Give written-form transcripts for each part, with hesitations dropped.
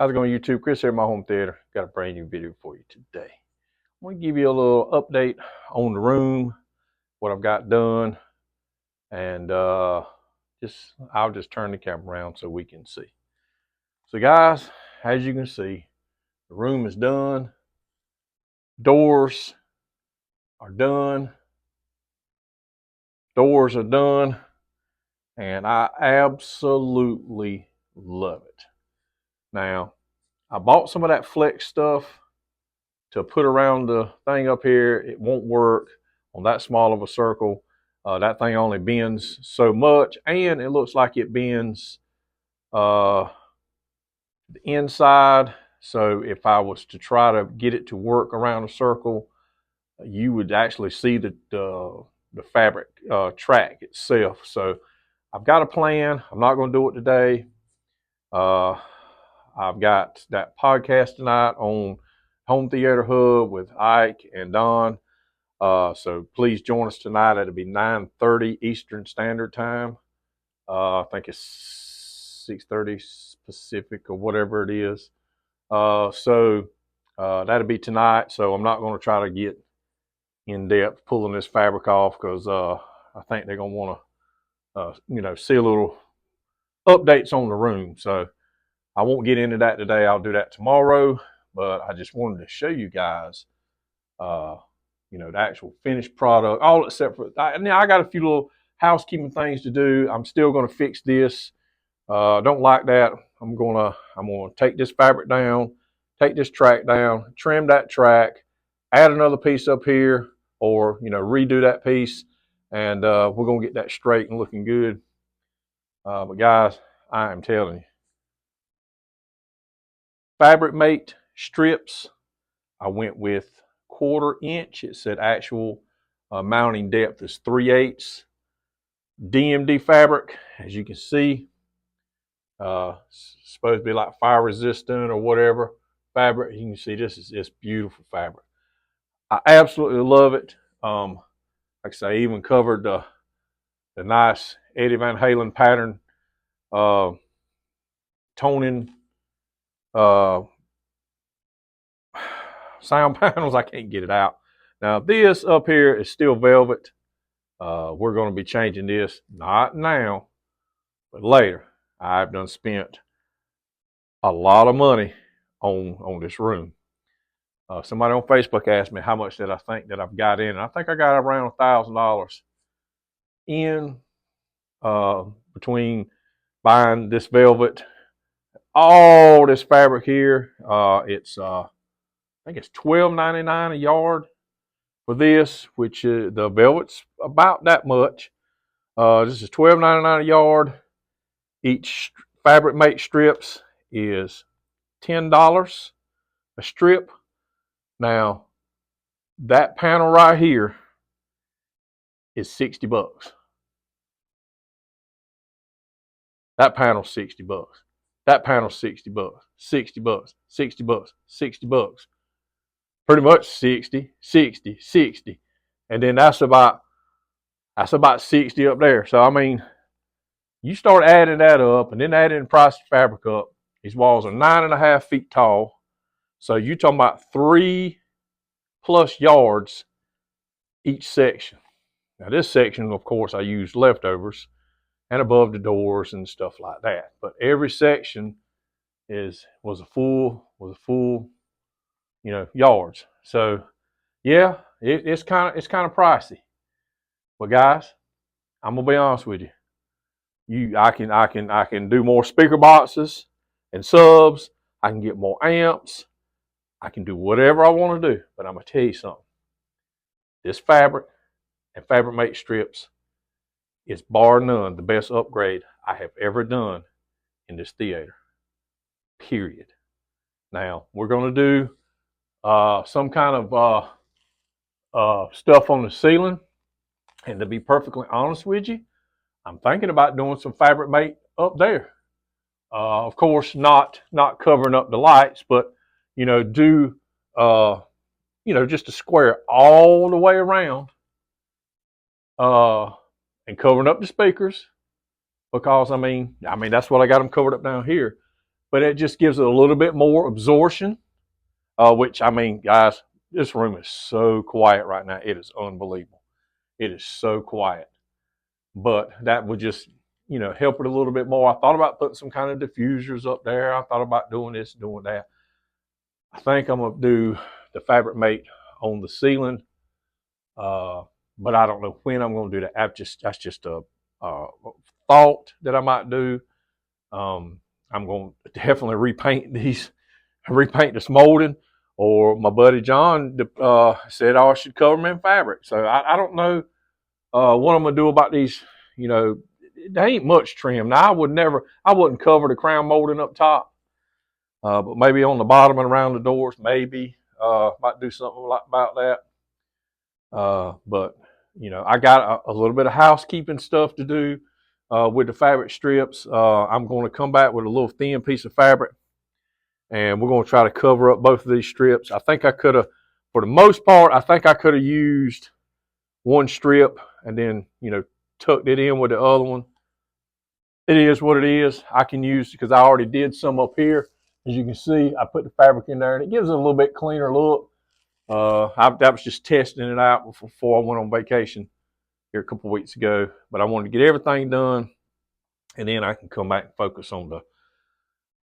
How's it going, YouTube? Chris here at my home theater. Got a brand new video for you today. I'm going to give you a little update on the room, what I've got done, and I'll just turn the camera around so we can see. So guys, as you can see, the room is done. Doors are done. Doors are done, and I absolutely love it. Now, I bought some of that flex stuff to put around the thing up here. It won't work on that small of a circle. That thing only bends so much, and it looks like it bends the inside. So if I was to try to get it to work around a circle, you would actually see the fabric track itself. So I've got a plan. I'm not going to do it today. I've got that podcast tonight on Home Theater Hub with Ike and Don. So please join us tonight. It'll be 9:30 Eastern Standard Time. I think it's 6:30 Pacific or whatever it is. So that'll be tonight. So I'm not going to try to get in depth pulling this fabric off because I think they're going to want to, see a little updates on the room. So I won't get into that today. I'll do that tomorrow. But I just wanted to show you guys, the actual finished product, all except for, now I got a few little housekeeping things to do. I'm still going to fix this. Don't like that. I'm going to take this fabric down, take this track down, trim that track, add another piece up here, or, redo that piece. And we're going to get that straight and looking good. But guys, I am telling you, Fabricmate strips, I went with 1/4 inch. It said actual mounting depth is 3/8. DMD fabric, as you can see, supposed to be like fire resistant or whatever fabric. You can see this is just beautiful fabric. I absolutely love it. Like I say, I even covered the nice Eddie Van Halen pattern toning sound panels. I can't get it out. Now this up here is still velvet. We're going to be changing this, not now, but later. I've done spent a lot of money on this room. Somebody on Facebook asked me how much that I think that I've got in. And I think I got around $1,000 in between buying this velvet, all this fabric here. It's I think it's $12.99 a yard for this, which the velvet's about that much. This is $12.99 a yard. Each Fabricmate strips is $10 a strip. Now, that panel right here is $60. That panel's $60. That panel's $60. $60, $60, $60. Pretty much 60, 60, 60. And then that's about 60 up there. So I mean, you start adding that up and then adding the price of fabric up. These walls are 9.5 feet tall. So you're talking about 3+ yards each section. Now this section, of course, I used leftovers and above the doors and stuff like that. But every section was a full yards. So yeah, it's kind of pricey. But guys, I'm gonna be honest with you. I can do more speaker boxes and subs. I can get more amps. I can do whatever I want to do. But I'm gonna tell you something. This fabric and Fabricmate strips is bar none the best upgrade I have ever done in this theater. Period. Now we're gonna do some kind of stuff on the ceiling, and to be perfectly honest with you, I'm thinking about doing some Fabricmate up there. Of course, not covering up the lights, but do just a square all the way around, and covering up the speakers, because I mean that's what I got them covered up down here. but it just gives it a little bit more absorption, which, I mean, guys, this room is so quiet right now. It is unbelievable. It is so quiet. But that would just, you know, help it a little bit more. I thought about putting some kind of diffusers up there. I thought about doing this, doing that. I think I'm going to do the Fabricmate on the ceiling, but I don't know when I'm going to do that. That's just a thought that I might do. I'm going to definitely repaint this molding, or my buddy John said, I should cover them in fabric. So I don't know what I'm going to do about these. You know, there ain't much trim. Now, I wouldn't cover the crown molding up top. But maybe on the bottom and around the doors, maybe might do something about that. But you know, I got a little bit of housekeeping stuff to do with the fabric strips. I'm going to come back with a little thin piece of fabric, and we're going to try to cover up both of these strips. I think I could have, for the most part, I think I could have used one strip and then, you know, tucked it in with the other one. It is what it is. I can use, because I already did some up here. As you can see, I put the fabric in there, and it gives it a little bit cleaner look. That was just testing it out before I went on vacation here a couple of weeks ago. But I wanted to get everything done, and then I can come back and focus on the,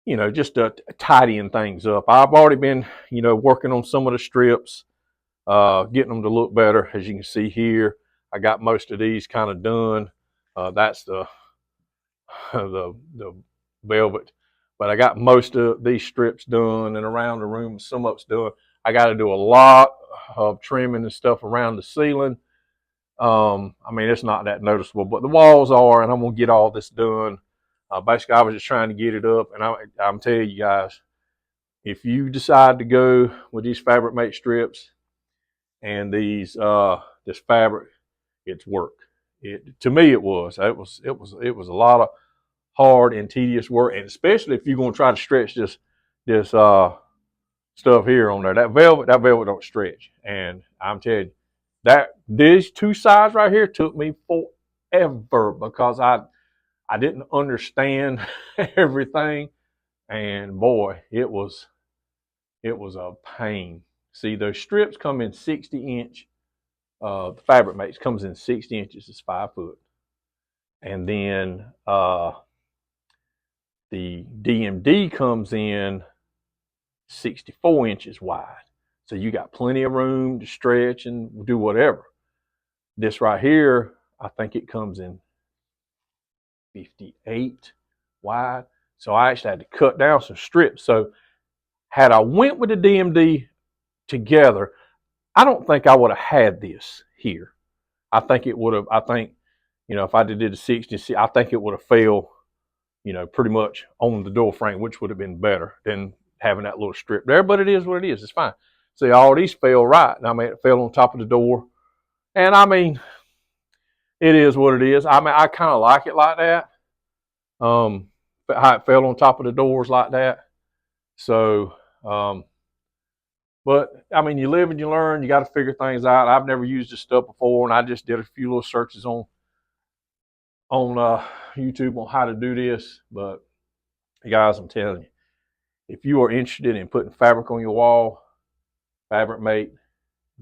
you know, just tidying things up. I've already been, you know, working on some of the strips, getting them to look better. As you can see here, I got most of these kind of done. That's the velvet. But I got most of these strips done, and around the room, some of it's done. I got to do a lot of trimming and stuff around the ceiling. I mean, it's not that noticeable, but the walls are, and I'm going to get all this done. Basically, I was just trying to get it up, and I'm telling you guys, if you decide to go with these Fabricmate strips and these this fabric, it's work. To me, it was. It was a lot of hard and tedious work, and especially if you're going to try to stretch this stuff here on there. That velvet don't stretch, and I'm telling you, that these two sides right here took me forever because I didn't understand everything, and boy, it was a pain. See, those strips come in 60-inch. The Fabricmate comes in 60 inches. It's 5 foot, and then the DMD comes in 64 inches wide. So you got plenty of room to stretch and do whatever. This right here, I think it comes in 58 wide. So I actually had to cut down some strips. So had I went with the DMD together, I don't think I would have had this here. I think it would have, you know, if I did the 60, I think it would have fell, you know, pretty much on the door frame, which would have been better than having that little strip there. But it is what it is. It's fine. See, all these fell right. And I mean, it fell on top of the door. And I mean, it is what it is. I mean, I kind of like it like that. How it fell on top of the doors like that. So, but I mean, you live and you learn. You got to figure things out. I've never used this stuff before, and I just did a few little searches on YouTube on how to do this. But guys, I'm telling you, if you are interested in putting fabric on your wall, Fabricmate,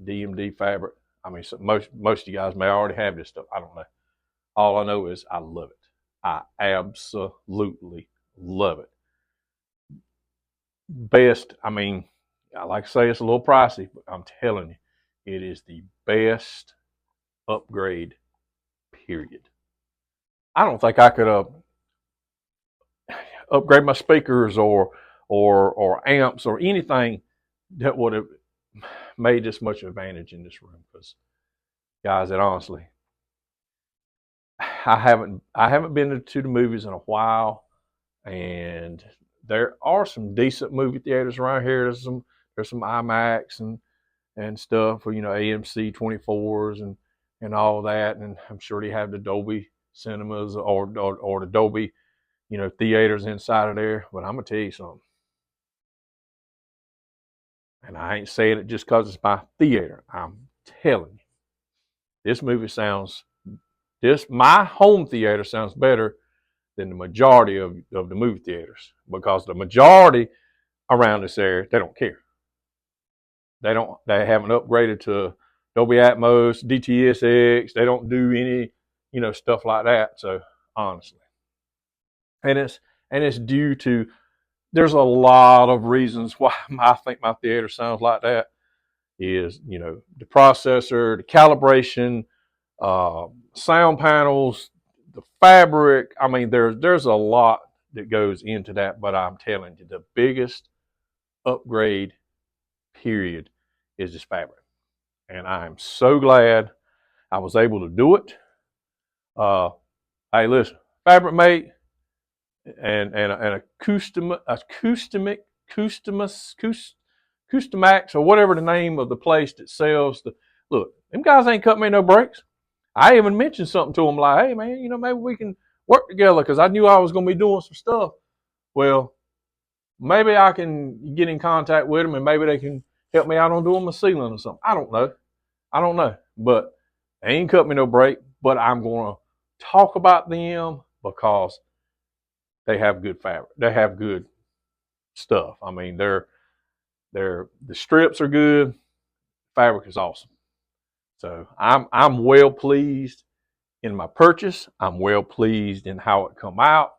DMD fabric. I mean, so most of you guys may already have this stuff. I don't know. All I know is I love it. I absolutely love it. Best, I mean, I like to say it's a little pricey, but I'm telling you, it is the best upgrade, period. I don't think I could upgrade my speakers or amps or anything that would have made this much advantage in this room. Because, guys, it honestly, I haven't been to the movies in a while, and there are some decent movie theaters around here. There's some IMAX and stuff, you know, AMC 24s and all that, and I'm sure they have the Dolby cinemas or the Dolby, you know, theaters inside of there. But I'm gonna tell you something, and I ain't saying it just because it's my theater. I'm telling you, my home theater sounds better than the majority of the movie theaters, because the majority around this area, they don't care. They haven't upgraded to Dolby Atmos, DTSX. They don't do any, stuff like that. So honestly, and it's due to, there's a lot of reasons why I think my theater sounds like that. Is, the processor, the calibration, sound panels, the fabric. I mean, there's a lot that goes into that, but I'm telling you, the biggest upgrade period is this fabric. And I'm so glad I was able to do it. Hey, listen, Fabricmate and Acoustamax, or whatever the name of the place that sells the, look, them guys ain't cut me no breaks. I even mentioned something to them like, hey man, maybe we can work together, because I knew I was going to be doing some stuff. Well, maybe I can get in contact with them and maybe they can help me out on doing my ceiling or something. I don't know. But they ain't cut me no break. But I'm going to talk about them because they have good fabric. They have good stuff. I mean, the strips are good. Fabric is awesome. So I'm well pleased in my purchase. I'm well pleased in how it come out.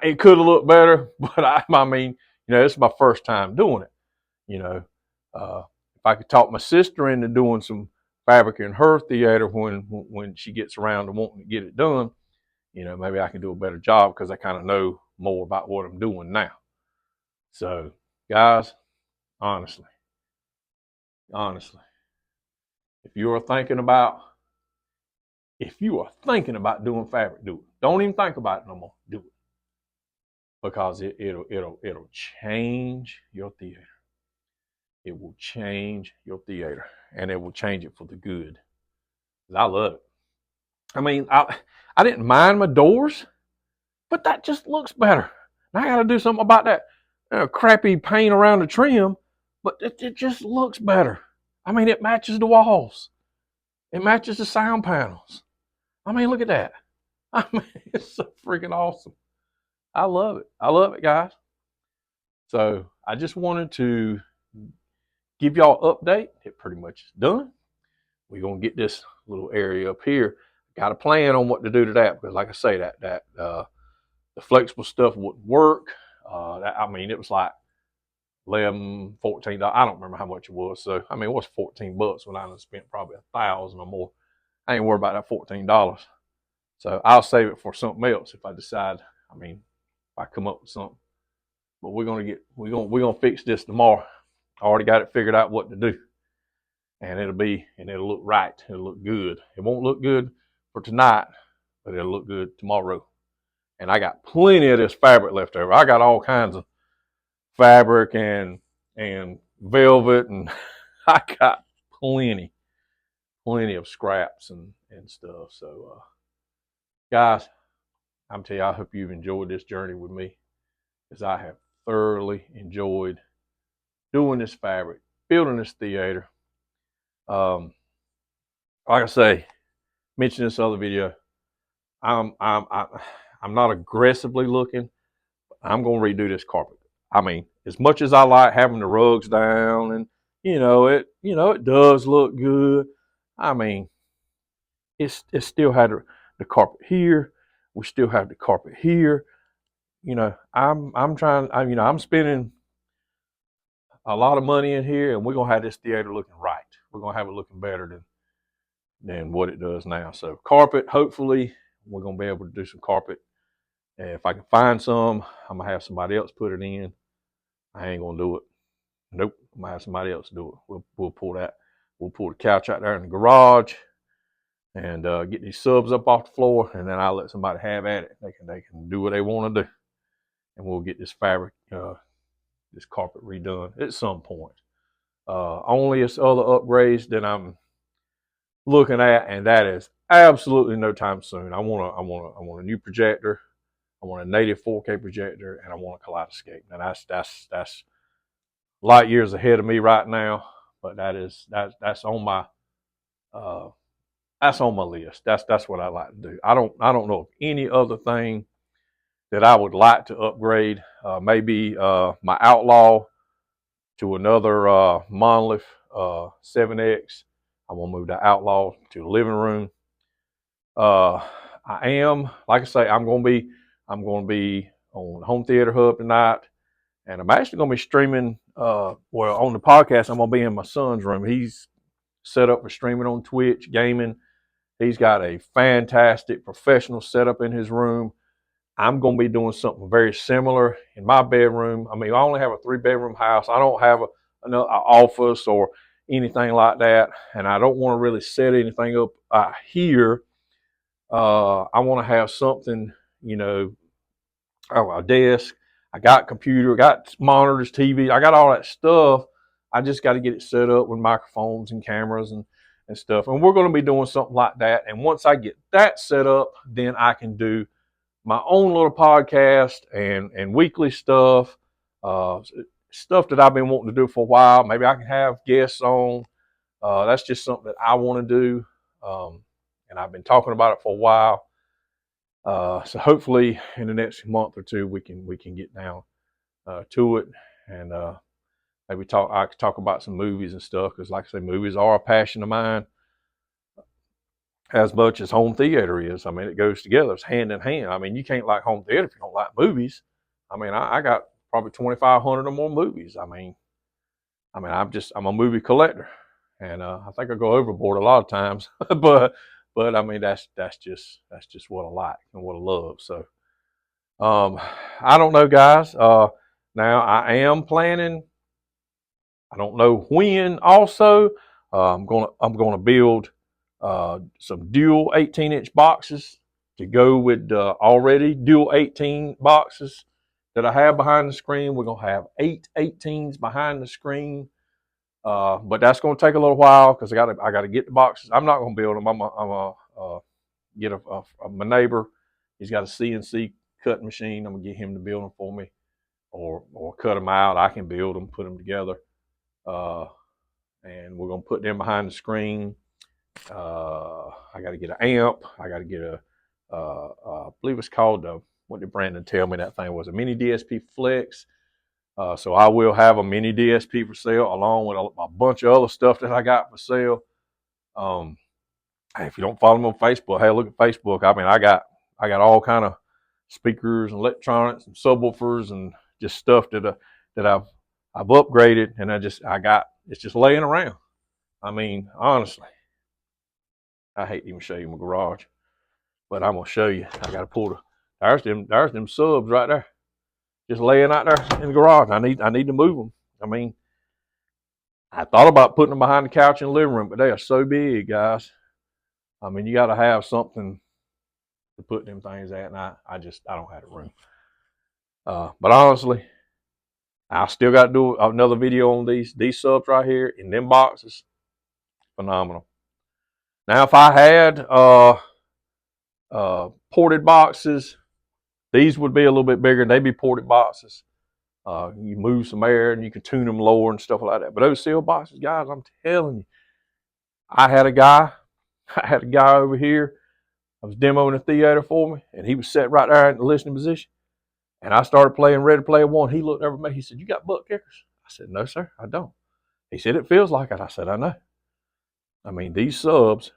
It could have looked better, but I mean, this is my first time doing it. If I could talk my sister into doing some fabric in her theater when she gets around to wanting to get it done, maybe I can do a better job, because I kind of know more about what I'm doing now. So, guys, honestly, if you are thinking about doing fabric, do it. Don't even think about it no more. Do it, because it'll change your theater. It will change your theater, and it will change it for the good. I love it. I mean, I didn't mind my doors, but that just looks better. And I got to do something about that crappy paint around the trim, but it just looks better. I mean, it matches the walls. It matches the sound panels. I mean, look at that. I mean, it's so freaking awesome. I love it. I love it, guys. So I just wanted to give y'all an update. It pretty much is done. We're going to get this little area up here. Got a plan on what to do to that, because like I say, the flexible stuff wouldn't work. It was like $11, $14. I don't remember how much it was. So, I mean, it was $14 when I spent probably $1,000 or more. I ain't worried about that $14. So I'll save it for something else if I decide. I mean, if I come up with something. But we're gonna fix this tomorrow. I already got it figured out what to do. And it'll look right. It'll look good. It won't look good for tonight, but it'll look good tomorrow. And I got plenty of this fabric left over. I got all kinds of fabric and velvet, and I got plenty of scraps and stuff. So, guys, I'm telling you, I hope you've enjoyed this journey with me, because I have thoroughly enjoyed doing this fabric, building this theater. Like I say, mentioned this other video, I'm not aggressively looking. I'm gonna redo this carpet. I mean, as much as I like having the rugs down, and it does look good. I mean, it still had the carpet here. We still have the carpet here. I'm trying. I'm spending a lot of money in here, and we're gonna have this theater looking right. We're gonna have it looking better than what it does now. So carpet, hopefully, we're gonna be able to do some carpet. And if I can find some, I'm gonna have somebody else put it in. I ain't gonna do it. Nope, I'm gonna have somebody else do it. We'll pull that. We'll pull the couch out there in the garage and get these subs up off the floor, and then I'll let somebody have at it. They can do what they want to do, and we'll get this fabric, this carpet redone at some point. Only it's other upgrades that I'm looking at, and that is absolutely no time soon. I want a new projector. I want a native 4K projector, and I want a kaleidoscope. And that's light years ahead of me right now, but that's on my that's on my list. That's what I like to do. I don't know of any other thing that I would like to upgrade. Maybe my Outlaw to another Monolith 7X. I want to move the Outlaw to the living room. I am, like I say, I'm going to be on Home Theater Hub tonight, and I'm actually going to be streaming. Well, on the podcast, I'm going to be in my son's room. He's set up for streaming on Twitch, gaming. He's got a fantastic professional setup in his room. I'm going to be doing something very similar in my bedroom. I mean, I only have a 3-bedroom house. I don't have an office or anything like that, and I don't want to really set anything up here. I want to have something, you know, a desk. I got computer, I got monitors, TV, I got all that stuff. I just got to get it set up with microphones and cameras and stuff. And we're going to be doing something like that. And once I get that set up, then I can do my own little podcast and weekly stuff, stuff that I've been wanting to do for a while. Maybe I can have guests on. That's just something that I want to do. And I've been talking about it for a while. So hopefully in the next month or two, we can get down to it, and maybe I could talk about some movies and stuff, because like I say, movies are a passion of mine as much as home theater is. I mean, it goes together. It's hand in hand. I mean, you can't like home theater if you don't like movies. I mean, I got probably 2,500 or more movies. I mean, I'm a movie collector, and I think I go overboard a lot of times, but I mean, that's just what I like and what I love. So, I don't know, guys. Now I am planning. I don't know when. Also, I'm gonna build some dual 18-inch boxes to go with already dual 18 boxes that I have behind the screen. We're gonna have 8 18s behind the screen. But that's going to take a little while, because I got to get the boxes. I'm not going to build them. I'm a get my neighbor. He's got a CNC cutting machine. I'm gonna get him to build them for me, or cut them out. I can build them, put them together, and we're gonna put them behind the screen. I got to get an amp. I got to get I believe it's called what did Brandon tell me that thing was? A mini DSP Flex. So I will have a mini DSP for sale, along with a bunch of other stuff that I got for sale. If you don't follow me on Facebook, hey, look at Facebook. I mean, I got all kind of speakers and electronics and subwoofers and just stuff that I've upgraded, and it's just laying around. I mean, honestly, I hate to even show you my garage, but I'm gonna show you. I got to pull there's them subs right there, just laying out there in the garage. I need to move them. I mean, I thought about putting them behind the couch in the living room, but they are so big, guys. I mean, you got to have something to put them things at, and I don't have the room. But honestly, I still got to do another video on these subs right here in them boxes. Phenomenal. Now, if I had ported boxes, these would be a little bit bigger. They'd be ported boxes. You move some air and you can tune them lower and stuff like that. But those sealed boxes, guys, I'm telling you, I had a guy over here. I was demoing a theater for me, and he was sitting right there in the listening position. And I started playing Ready Player One. He looked over at me. He said, "You got butt kickers?" I said, "No, sir, I don't." He said, "It feels like it." I said, "I know." I mean, these subs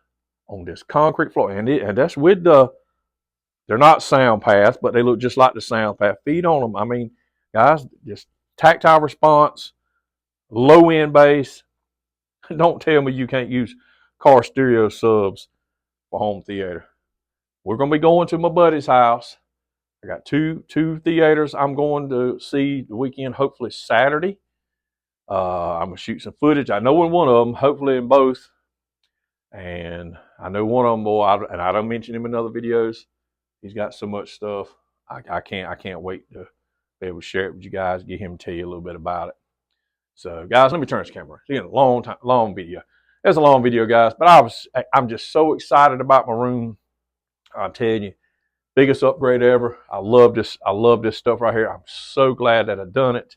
on this concrete floor, and that's with they're not sound paths, but they look just like the sound path. Feet on them. I mean, guys, just tactile response, low end bass. Don't tell me you can't use car stereo subs for home theater. We're going to be going to my buddy's house. I got two theaters I'm going to see the weekend, hopefully Saturday. I'm going to shoot some footage. I know in one of them, hopefully in both. And I know one of them, and I don't mention him in other videos. He's got so much stuff. I can't wait to be able to share it with you guys, get him to tell you a little bit about it. So, guys, let me turn this camera. Again, long video. It's a long video, guys, but I'm just so excited about my room. I'll tell you, biggest upgrade ever. I love this stuff right here. I'm so glad that I've done it.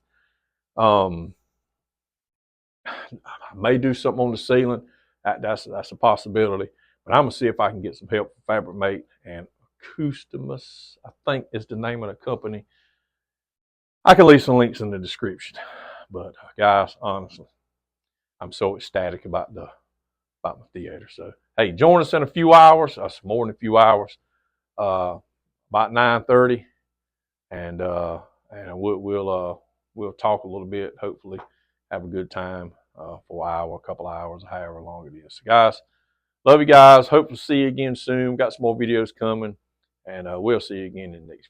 I may do something on the ceiling. That's a possibility. But I'm going to see if I can get some help from Fabricmate and Acoustimus, I think is the name of the company. I can leave some links in the description. But guys, honestly, I'm so ecstatic about my theater. So hey, join us in a few hours. That's more than a few hours. About 9:30, and we'll talk a little bit. Hopefully, have a good time for an hour, a couple hours, however long it is. So guys, love you guys. Hope to see you again soon. Got some more videos coming, and we'll see you again in the next video.